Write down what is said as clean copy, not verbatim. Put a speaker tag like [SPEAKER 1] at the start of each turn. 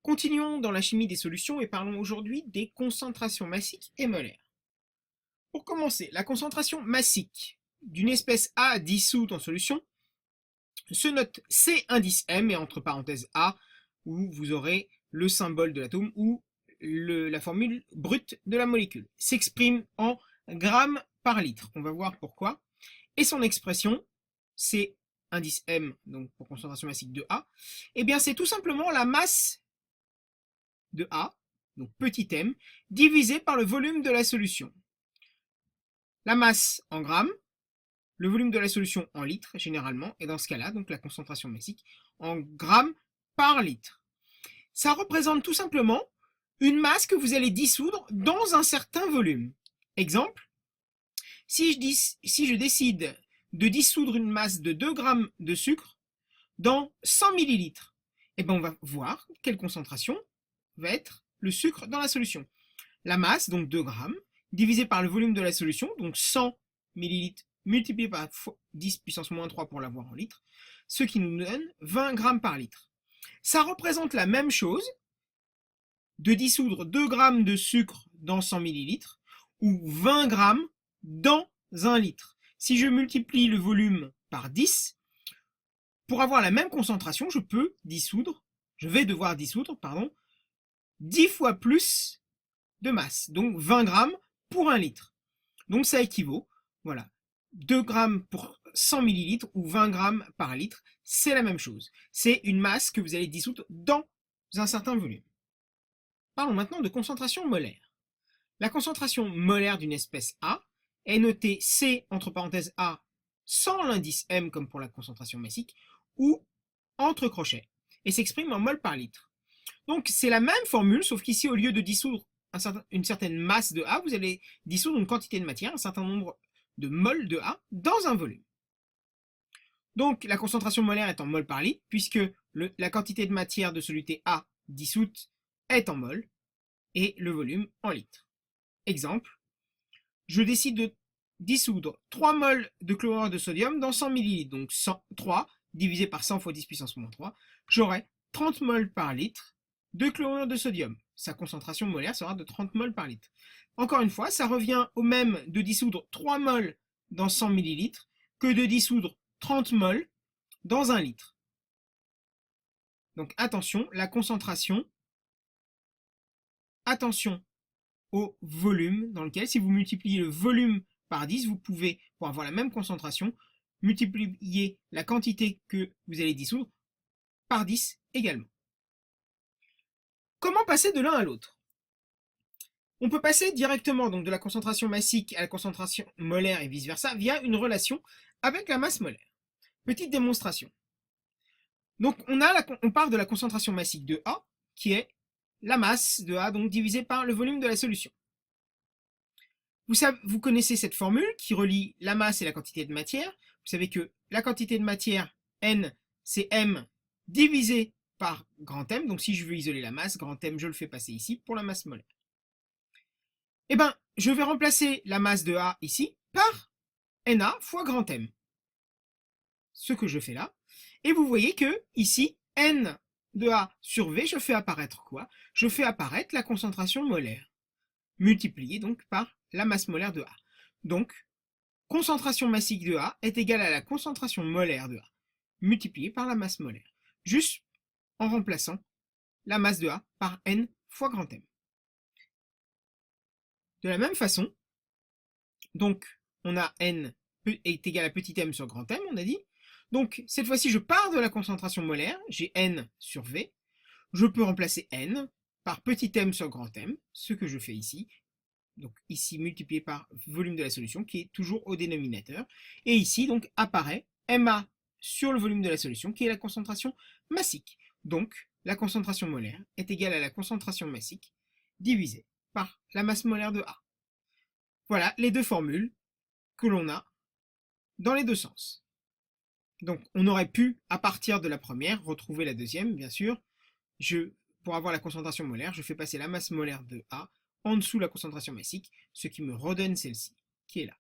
[SPEAKER 1] Continuons dans la chimie des solutions et parlons aujourd'hui des concentrations massiques et molaires. Pour commencer, la concentration massique d'une espèce A dissoute en solution se note C indice M et entre parenthèses A où vous aurez le symbole de l'atome ou la formule brute de la molécule. S'exprime en grammes par litre. On va voir pourquoi. Et son expression, C indice M, donc pour concentration massique de A, eh bien c'est tout simplement la masse de A, donc petit m, divisé par le volume de la solution. La masse en grammes, le volume de la solution en litres généralement, et dans ce cas-là, donc la concentration massique en grammes par litre. Ça représente tout simplement une masse que vous allez dissoudre dans un certain volume. Exemple, si je décide de dissoudre une masse de 2 grammes de sucre dans 100 millilitres, et bien on va voir quelle concentration va être le sucre dans la solution. La masse, donc 2 grammes, divisé par le volume de la solution, donc 100 millilitres multiplié par 10 puissance moins 3 pour l'avoir en litres, ce qui nous donne 20 grammes par litre. Ça représente la même chose de dissoudre 2 grammes de sucre dans 100 millilitres ou 20 grammes dans 1 litre. Si je multiplie le volume par 10, pour avoir la même concentration, je vais devoir dissoudre, 10 fois plus de masse, donc 20 grammes pour 1 litre. Donc ça équivaut, voilà, 2 grammes pour 100 millilitres ou 20 grammes par litre, c'est la même chose. C'est une masse que vous allez dissoudre dans un certain volume. Parlons maintenant de concentration molaire. La concentration molaire d'une espèce A est notée C entre parenthèses A sans l'indice M comme pour la concentration massique ou entre crochets et s'exprime en mol par litre. Donc c'est la même formule, sauf qu'ici au lieu de dissoudre une certaine masse de A, vous allez dissoudre une quantité de matière, un certain nombre de moles de A dans un volume. Donc la concentration molaire est en mol par litre, puisque la quantité de matière de soluté A dissoute est en mol, et le volume en litres. Exemple, je décide de dissoudre 3 moles de chlorure de sodium dans 100 ml, donc 3 divisé par 100 fois 10 puissance moins 3, j'aurai 30 moles par litre de chlorure de sodium. Sa concentration molaire sera de 30 moles par litre. Encore une fois, ça revient au même de dissoudre 3 moles dans 100 ml que de dissoudre 30 moles dans 1 litre. Donc attention, la concentration, attention au volume dans lequel, si vous multipliez le volume par 10, vous pouvez, pour avoir la même concentration, multiplier la quantité que vous allez dissoudre par 10 également. Comment passer de l'un à l'autre? On peut passer directement donc de la concentration massique à la concentration molaire et vice-versa via une relation avec la masse molaire. Petite démonstration. Donc on part de la concentration massique de A, qui est la masse de A, donc divisée par le volume de la solution. Vous connaissez cette formule qui relie la masse et la quantité de matière. Vous savez que la quantité de matière, N, c'est M divisé par grand M. Donc si je veux isoler la masse, grand M, je le fais passer ici pour la masse molaire. Eh bien, je vais remplacer la masse de A ici par Na fois grand M. Ce que je fais là. Et vous voyez que ici, N de A sur V, je fais apparaître quoi? Je fais apparaître la concentration molaire, multipliée donc par la masse molaire de A. Donc, concentration massique de A est égale à la concentration molaire de A, multipliée par la masse molaire, juste en remplaçant la masse de A par N fois grand M. De la même façon, donc on a N est égal à petit m sur grand M, on a dit. Donc cette fois-ci, je pars de la concentration molaire, j'ai N sur V. Je peux remplacer N par petit m sur grand M, ce que je fais ici. Donc ici multiplié par volume de la solution qui est toujours au dénominateur. Et ici donc apparaît MA sur le volume de la solution qui est la concentration massique. Donc la concentration molaire est égale à la concentration massique divisée par la masse molaire de A. Voilà les deux formules que l'on a dans les deux sens. Donc on aurait pu, à partir de la première, retrouver la deuxième, bien sûr. Pour avoir la concentration molaire, je fais passer la masse molaire de A en dessous la concentration massique, ce qui me redonne celle-ci, qui est là.